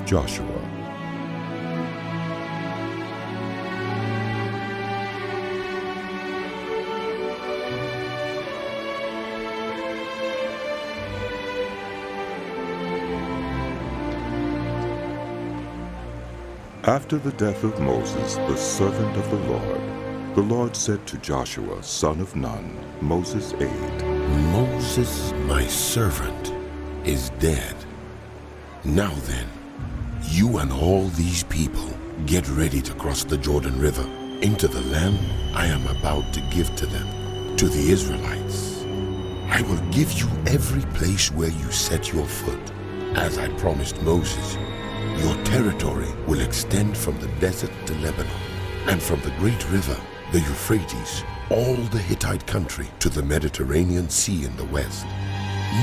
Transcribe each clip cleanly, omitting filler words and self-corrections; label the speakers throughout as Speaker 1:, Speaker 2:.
Speaker 1: Joshua. After the death of Moses, the servant of the Lord said to Joshua, son of Nun, Moses' aide,
Speaker 2: Moses, my servant, is dead. Now then, you and all these people get ready to cross the Jordan River into the land I am about to give to them, to the Israelites. I will give you every place where you set your foot. As I promised Moses, your territory will extend from the desert to Lebanon, and from the great river, the Euphrates, all the Hittite country to the Mediterranean Sea in the west.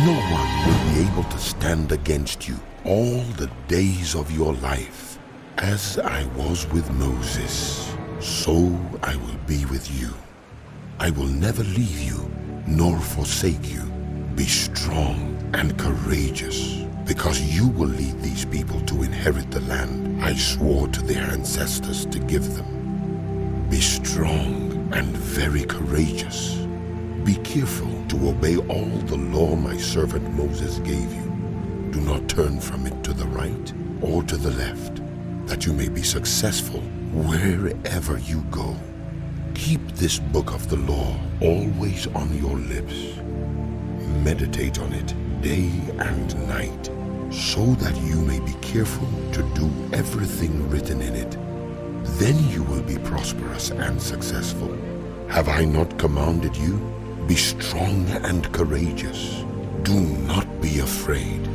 Speaker 2: No one will be able to stand against you all the days of your life. As I was with Moses, so I will be with you. I will never leave you nor forsake you. Be strong and courageous, because you will lead these people to inherit the land I swore to their ancestors to give them. Be strong and very courageous. Be careful to obey all the law my servant Moses gave you. Do not turn from it to the right or to the left, that you may be successful wherever you go. Keep this book of the law always on your lips. Meditate on it day and night, so that you may be careful to do everything written in it. Then you will be prosperous and successful. Have I not commanded you? Be strong and courageous. Do not be afraid.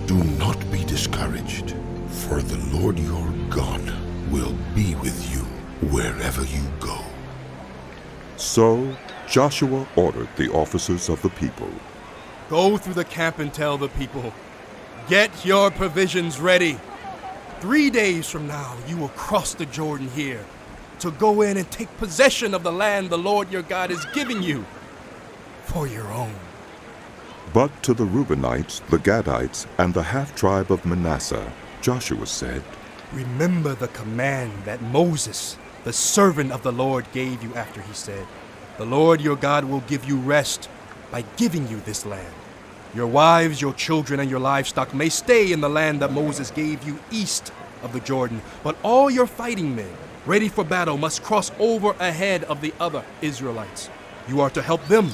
Speaker 2: Do not be discouraged, for the Lord your God will be with you wherever you go.
Speaker 1: So Joshua ordered the officers of the people,
Speaker 3: Go through the camp and tell the people, get your provisions ready. 3 days from now, you will cross the Jordan here to go in and take possession of the land the Lord your God is giving you for your own.
Speaker 1: But to the Reubenites, the Gadites, and the half-tribe of Manasseh, Joshua said,
Speaker 3: Remember the command that Moses, the servant of the Lord, gave you after he said, The Lord your God will give you rest by giving you this land. Your wives, your children, and your livestock may stay in the land that Moses gave you east of the Jordan, but all your fighting men, ready for battle, must cross over ahead of the other Israelites. You are to help them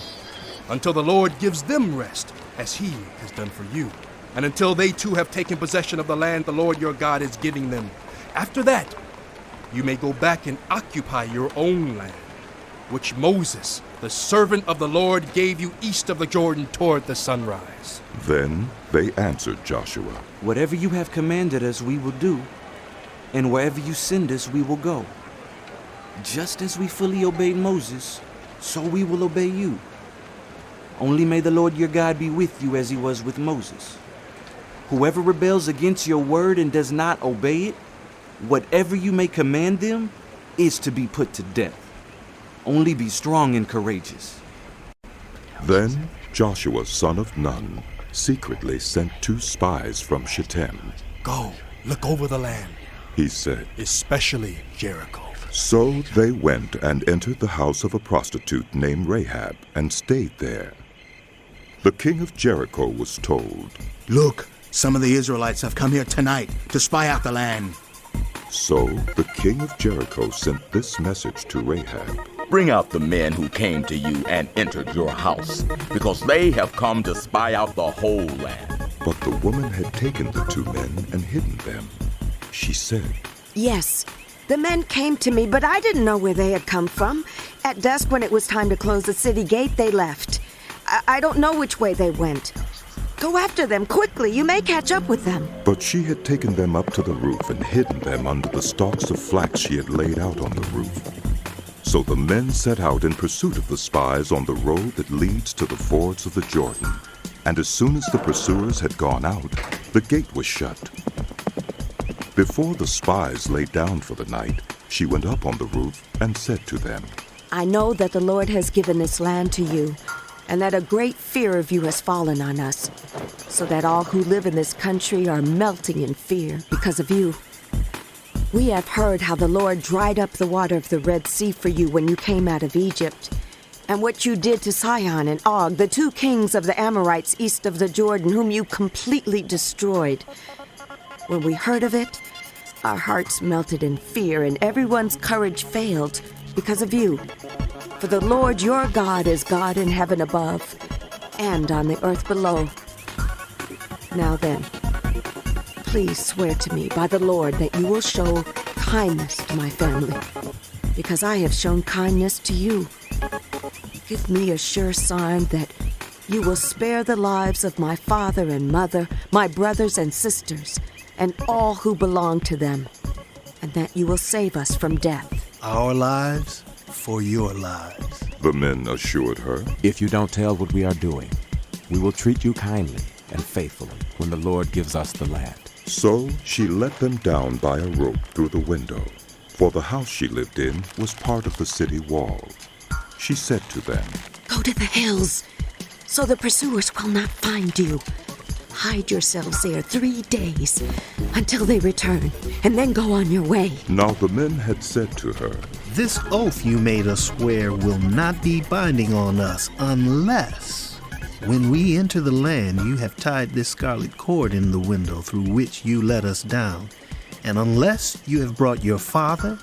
Speaker 3: until the Lord gives them rest, as he has done for you, and until they too have taken possession of the land the Lord your God is giving them. After that, you may go back and occupy your own land, which Moses, the servant of the Lord, gave you east of the Jordan toward the sunrise.
Speaker 1: Then they answered Joshua,
Speaker 4: Whatever you have commanded us, we will do, and wherever you send us, we will go. Just as we fully obeyed Moses, so we will obey you. Only may the Lord your God be with you as he was with Moses. Whoever rebels against your word and does not obey it, whatever you may command them, is to be put to death. Only be strong and courageous.
Speaker 1: Then Joshua, son of Nun, secretly sent 2 spies from Shittim.
Speaker 3: Go, look over the land,
Speaker 1: He said.
Speaker 3: especially Jericho.
Speaker 1: So they went and entered the house of a prostitute named Rahab and stayed there. The king of Jericho was told,
Speaker 5: Look, some of the Israelites have come here tonight to spy out the land.
Speaker 1: So the king of Jericho sent this message to Rahab.
Speaker 6: Bring out the men who came to you and entered your house, because they have come to spy out the whole land.
Speaker 1: But the woman had taken the 2 men and hidden them. She said,
Speaker 7: Yes, the men came to me, but I didn't know where they had come from. At dusk, when it was time to close the city gate, they left. I don't know which way they went. Go after them quickly. You may catch up with them.
Speaker 1: But she had taken them up to the roof and hidden them under the stalks of flax she had laid out on the roof. So the men set out in pursuit of the spies on the road that leads to the fords of the Jordan. And as soon as the pursuers had gone out, the gate was shut. Before the spies lay down for the night, she went up on the roof and said to them,
Speaker 7: I know that the Lord has given this land to you, and that a great fear of you has fallen on us. so that all who live in this country are melting in fear because of you. We have heard how the Lord dried up the water of the Red Sea for you when you came out of Egypt, and what you did to Sihon and Og, the two kings of the Amorites east of the Jordan, whom you completely destroyed. When we heard of it, our hearts melted in fear, and everyone's courage failed because of you. For the Lord your God is God in heaven above and on the earth below. Now then, please swear to me by the Lord that you will show kindness to my family, because I have shown kindness to you. Give me a sure sign that you will spare the lives of my father and mother, my brothers and sisters, and all who belong to them, and that you will save us from death.
Speaker 5: Our lives for your lives.
Speaker 1: The men assured her.
Speaker 8: If you don't tell what we are doing, we will treat you kindly and faithfully when the Lord gives us the land.
Speaker 1: So she let them down by a rope through the window, for the house she lived in was part of the city wall. She said to them,
Speaker 7: Go to the hills, so the pursuers will not find you. Hide yourselves there 3 days until they return, and then go on your way.
Speaker 1: Now the men had said to her,
Speaker 5: This oath you made us swear will not be binding on us unless, when we enter the land, you have tied this scarlet cord in the window through which you let us down, and unless you have brought your father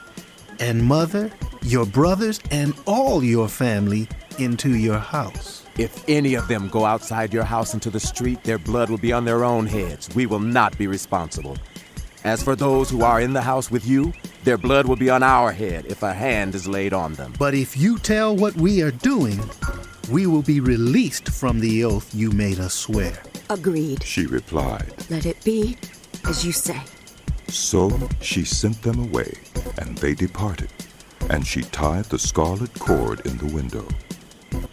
Speaker 5: and mother, your brothers, and all your family into your house.
Speaker 8: If any of them go outside your house into the street, their blood will be on their own heads. We will not be responsible. As for those who are in the house with you, their blood will be on our head if a hand is laid on them.
Speaker 5: But if you tell what we are doing, we will be released from the oath you made us swear.
Speaker 7: Agreed.
Speaker 1: she replied.
Speaker 7: Let it be as you say.
Speaker 1: So she sent them away, and they departed, and she tied the scarlet cord in the window.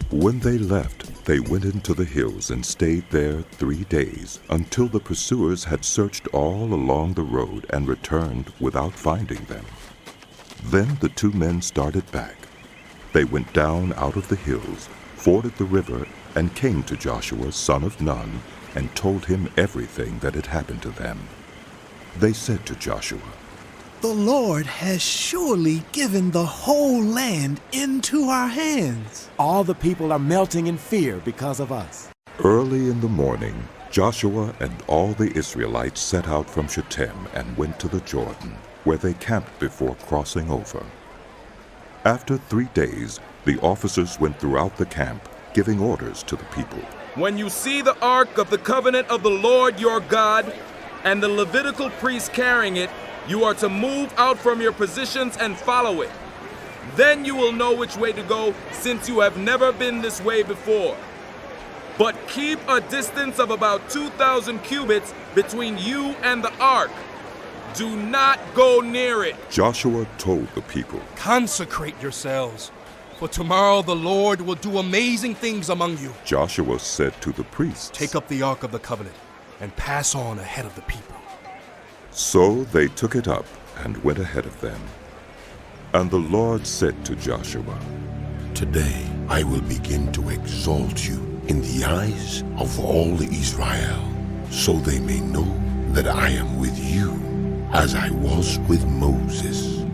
Speaker 1: When they left, they went into the hills and stayed there 3 days, until the pursuers had searched all along the road and returned without finding them. Then the two men started back. They went down out of the hills, forded the river, and came to Joshua, son of Nun, and told him everything that had happened to them. They said to Joshua,
Speaker 5: The Lord has surely given the whole land into our hands.
Speaker 8: All the people are melting in fear because of us.
Speaker 1: Early in the morning, Joshua and all the Israelites set out from Shittim and went to the Jordan, where they camped before crossing over. After 3 days, the officers went throughout the camp, giving orders to the people.
Speaker 9: When you see the ark of the covenant of the Lord your God, and the Levitical priests carrying it, you are to move out from your positions and follow it. Then you will know which way to go, since you have never been this way before. But keep a distance of about 2,000 cubits between you and the ark. Do not go near it.
Speaker 1: Joshua told the people,
Speaker 3: Consecrate yourselves, for tomorrow the Lord will do amazing things among you.
Speaker 1: Joshua said to the priests,
Speaker 3: Take up the Ark of the Covenant and pass on ahead of the people.
Speaker 1: So they took it up and went ahead of them. And the Lord said to Joshua,
Speaker 2: Today I will begin to exalt you in the eyes of all Israel, so they may know that I am with you, as I was with Moses.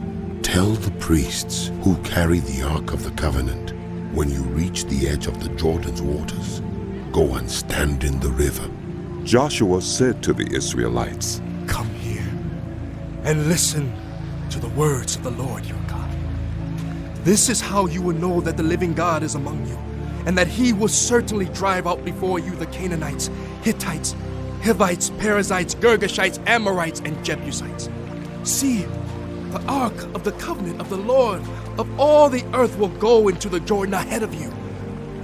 Speaker 2: Tell the priests who carry the Ark of the Covenant, when you reach the edge of the Jordan's waters, go and stand in the river.
Speaker 1: Joshua said to the Israelites,
Speaker 3: Come here and listen to the words of the Lord your God. This is how you will know that the living God is among you, and that he will certainly drive out before you the Canaanites, Hittites, Hivites, Perizzites, Girgashites, Amorites, and Jebusites. See, the ark of the covenant of the Lord of all the earth will go into the Jordan ahead of you.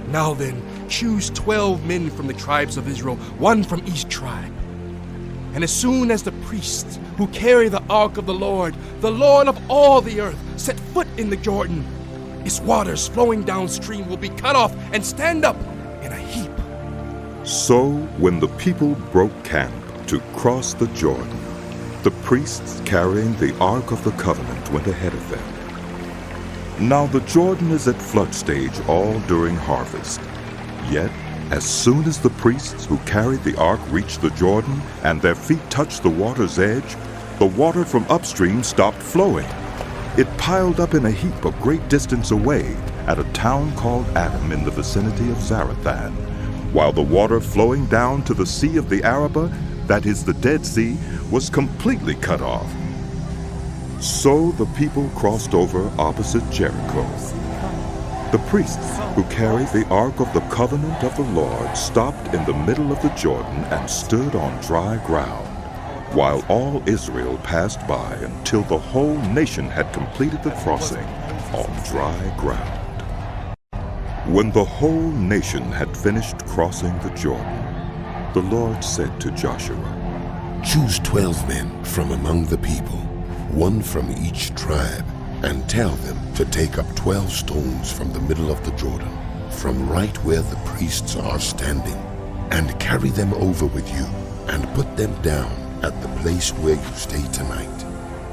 Speaker 3: Now then, choose 12 men from the tribes of Israel, one from each tribe. And as soon as the priests who carry the ark of the Lord of all the earth, set foot in the Jordan, its waters flowing downstream will be cut off and stand up in a heap.
Speaker 1: So when the people broke camp to cross the Jordan, the priests carrying the Ark of the Covenant went ahead of them. Now the Jordan is at flood stage all during harvest, yet As soon as the priests who carried the ark reached the Jordan and their feet touched the water's edge, the water from upstream stopped flowing. It piled up in a heap a great distance away at a town called Adam in the vicinity of Zarethan, while the water flowing down to the Sea of the Arabah, that is the Dead Sea, was completely cut off. So the people crossed over opposite Jericho. The priests who carried the Ark of the Covenant of the Lord stopped in the middle of the Jordan and stood on dry ground, while all Israel passed by until the whole nation had completed the crossing on dry ground. When the whole nation had finished crossing the Jordan, the Lord said to Joshua,
Speaker 2: Choose 12 men from among the people, one from each tribe, and tell them to take up 12 stones from the middle of the Jordan, from right where the priests are standing, and carry them over with you, and put them down at the place where you stay tonight.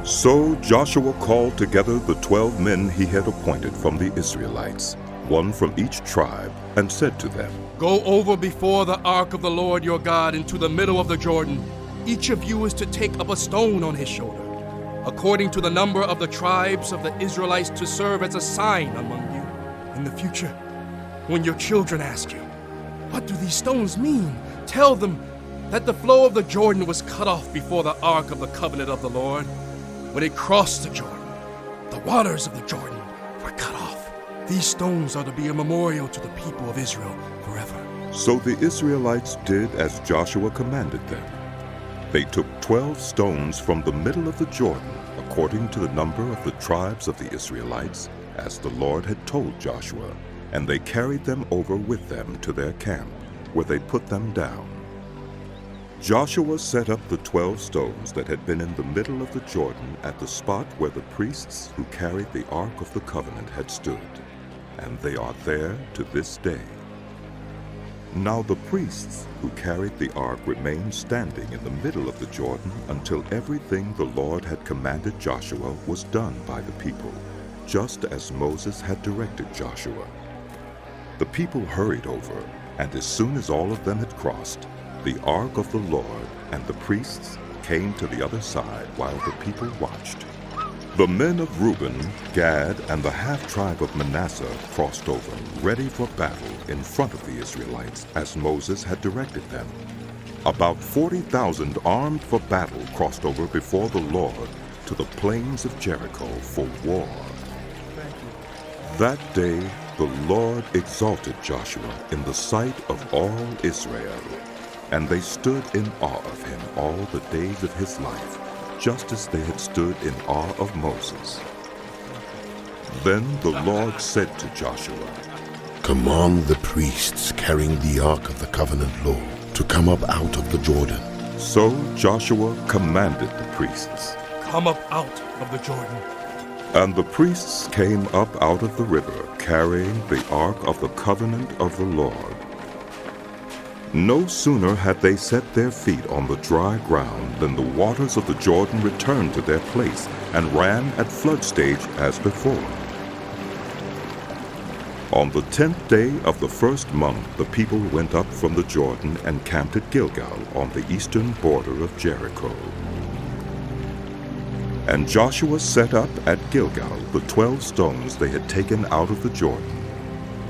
Speaker 1: So Joshua called together the 12 men he had appointed from the Israelites, one from each tribe, and said to them,
Speaker 3: Go over before the ark of the Lord your God into the middle of the Jordan. Each of you is to take up a stone on his shoulder, according to the number of the tribes of the Israelites, to serve as a sign among you. In the future, when your children ask you, What do these stones mean? Tell them that the flow of the Jordan was cut off before the ark of the covenant of the Lord. When it crossed the Jordan, the waters of the Jordan were cut off. These stones are to be a memorial to the people of Israel forever.
Speaker 1: So the Israelites did as Joshua commanded them. They took 12 stones from the middle of the Jordan, according to the number of the tribes of the Israelites, as the Lord had told Joshua, and they carried them over with them to their camp, where they put them down. Joshua set up the 12 stones that had been in the middle of the Jordan at the spot where the priests who carried the Ark of the Covenant had stood, and they are there to this day. Now the priests who carried the ark remained standing in the middle of the Jordan until everything the Lord had commanded Joshua was done by the people, just as Moses had directed Joshua. The people hurried over, and as soon as all of them had crossed, the ark of the Lord and the priests came to the other side while the people watched. The men of Reuben, Gad, and the half-tribe of Manasseh crossed over, ready for battle in front of the Israelites, as Moses had directed them. About 40,000 armed for battle crossed over before the Lord to the plains of Jericho for war. That day the Lord exalted Joshua in the sight of all Israel, and they stood in awe of him all the days of his life, just as they had stood in awe of Moses. Then the Lord said to Joshua,
Speaker 2: Command the priests carrying the Ark of the Covenant law to come up out of the Jordan.
Speaker 1: So Joshua commanded the priests.
Speaker 3: Come up out of the Jordan.
Speaker 1: And the priests came up out of the river, carrying the Ark of the Covenant of the Lord. No sooner had they set their feet on the dry ground than the waters of the Jordan returned to their place and ran at flood stage as before. On the 10th day of the first month, the people went up from the Jordan and camped at Gilgal on the eastern border of Jericho. And Joshua set up at Gilgal the 12 stones they had taken out of the Jordan.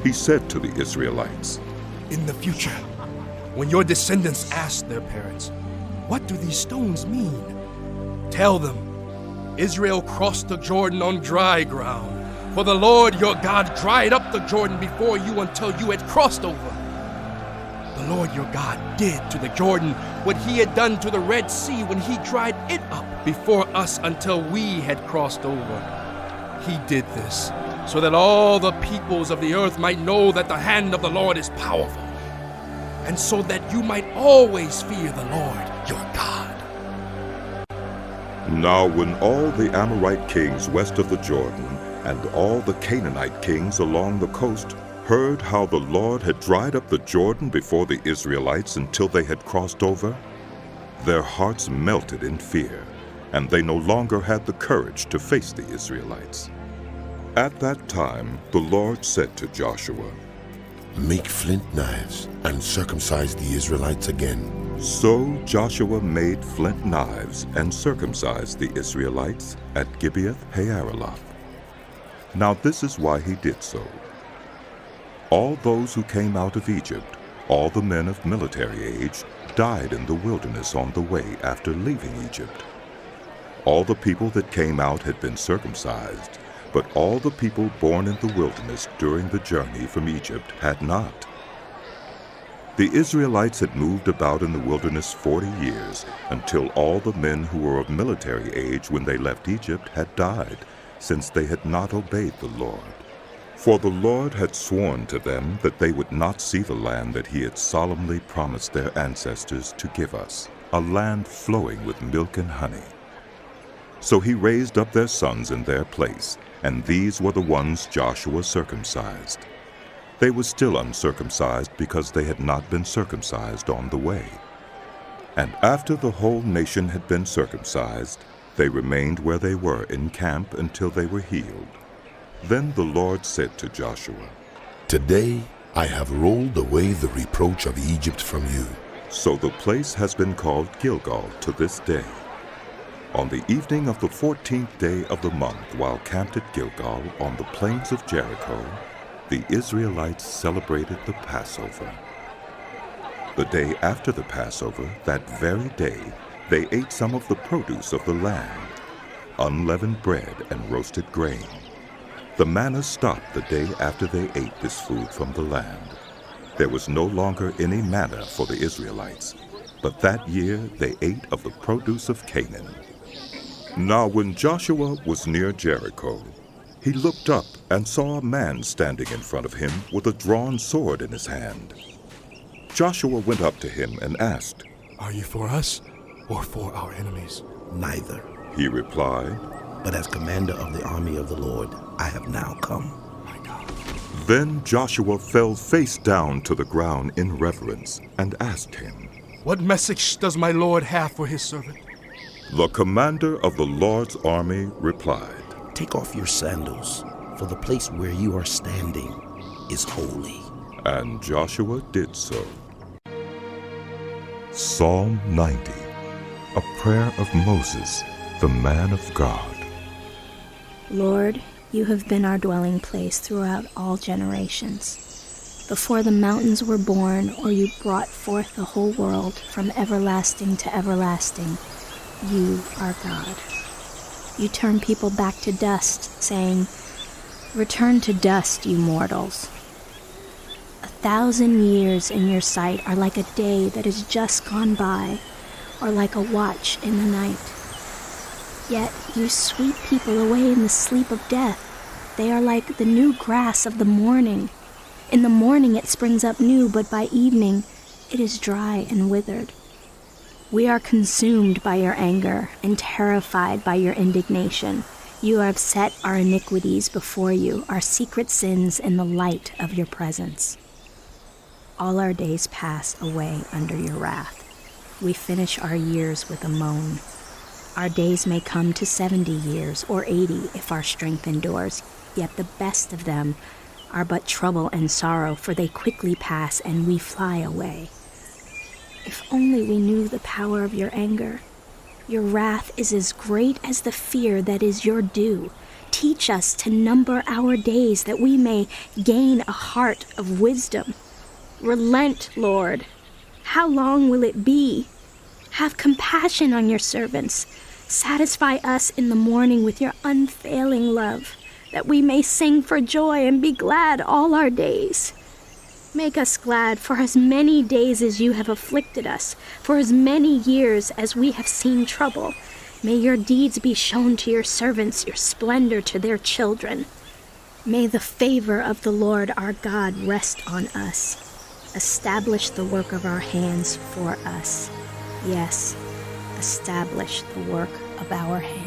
Speaker 1: He said to the Israelites,
Speaker 3: In the future, when your descendants ask their parents, What do these stones mean? Tell them, Israel crossed the Jordan on dry ground, for the Lord your God dried up the Jordan before you until you had crossed over. The Lord your God did to the Jordan what he had done to the Red Sea when he dried it up before us until we had crossed over. He did this so that all the peoples of the earth might know that the hand of the Lord is powerful, and so that you might always fear the Lord your God.
Speaker 1: Now when all the Amorite kings west of the Jordan and all the Canaanite kings along the coast heard how the Lord had dried up the Jordan before the Israelites until they had crossed over, their hearts melted in fear, and they no longer had the courage to face the Israelites. At that time the Lord said to Joshua,
Speaker 2: Make flint knives and circumcise the Israelites again.
Speaker 1: So Joshua made flint knives and circumcised the Israelites at Gibeath-Haaraloth. Now this is why he did so. All those who came out of Egypt, all the men of military age, died in the wilderness on the way after leaving Egypt. All the people that came out had been circumcised, but all the people born in the wilderness during the journey from Egypt had not. The Israelites had moved about in the wilderness 40 years, until all the men who were of military age when they left Egypt had died, since they had not obeyed the Lord. For the Lord had sworn to them that they would not see the land that he had solemnly promised their ancestors to give us, a land flowing with milk and honey. So he raised up their sons in their place, and these were the ones Joshua circumcised. They were still uncircumcised because they had not been circumcised on the way. And after the whole nation had been circumcised, they remained where they were in camp until they were healed. Then the Lord said to Joshua,
Speaker 2: Today I have rolled away the reproach of Egypt from you.
Speaker 1: So the place has been called Gilgal to this day. On the evening of the 14th day of the month, while camped at Gilgal on the plains of Jericho, the Israelites celebrated the Passover. The day after the Passover, that very day, they ate some of the produce of the land, unleavened bread and roasted grain. The manna stopped the day after they ate this food from the land. There was no longer any manna for the Israelites, but that year they ate of the produce of Canaan. Now when Joshua was near Jericho, he looked up and saw a man standing in front of him with a drawn sword in his hand. Joshua went up to him and asked,
Speaker 3: Are you for us or for our enemies?
Speaker 10: Neither.
Speaker 1: He replied,
Speaker 10: But as commander of the army of the Lord, I have now come.
Speaker 3: My God.
Speaker 1: Then Joshua fell face down to the ground in reverence and asked him,
Speaker 3: What message does my Lord have for his servant?
Speaker 1: The commander of the Lord's army replied,
Speaker 10: Take off your sandals, for the place where you are standing is holy.
Speaker 1: And Joshua did so. Psalm 90, a prayer of Moses, the man of God.
Speaker 11: Lord, you have been our dwelling place throughout all generations. Before the mountains were born, or you brought forth the whole world from everlasting to everlasting, you are God. You turn people back to dust, saying, Return to dust, you mortals. 1,000 years in your sight are like a day that is just gone by, or like a watch in the night. Yet you sweep people away in the sleep of death. They are like the new grass of the morning. In the morning it springs up new, but by evening it is dry and withered. We are consumed by your anger and terrified by your indignation. You have set our iniquities before you, our secret sins in the light of your presence. All our days pass away under your wrath. We finish our years with a moan. Our days may come to 70 years or 80 if our strength endures, yet the best of them are but trouble and sorrow, for they quickly pass and we fly away. If only we knew the power of your anger. Your wrath is as great as the fear that is your due. Teach us to number our days that we may gain a heart of wisdom. Relent, Lord. How long will it be? Have compassion on your servants. Satisfy us in the morning with your unfailing love, that we may sing for joy and be glad all our days. Make us glad for as many days as you have afflicted us, for as many years as we have seen trouble. May your deeds be shown to your servants, your splendor to their children. May the favor of the Lord our God rest on us. Establish the work of our hands for us. Yes, establish the work of our hands.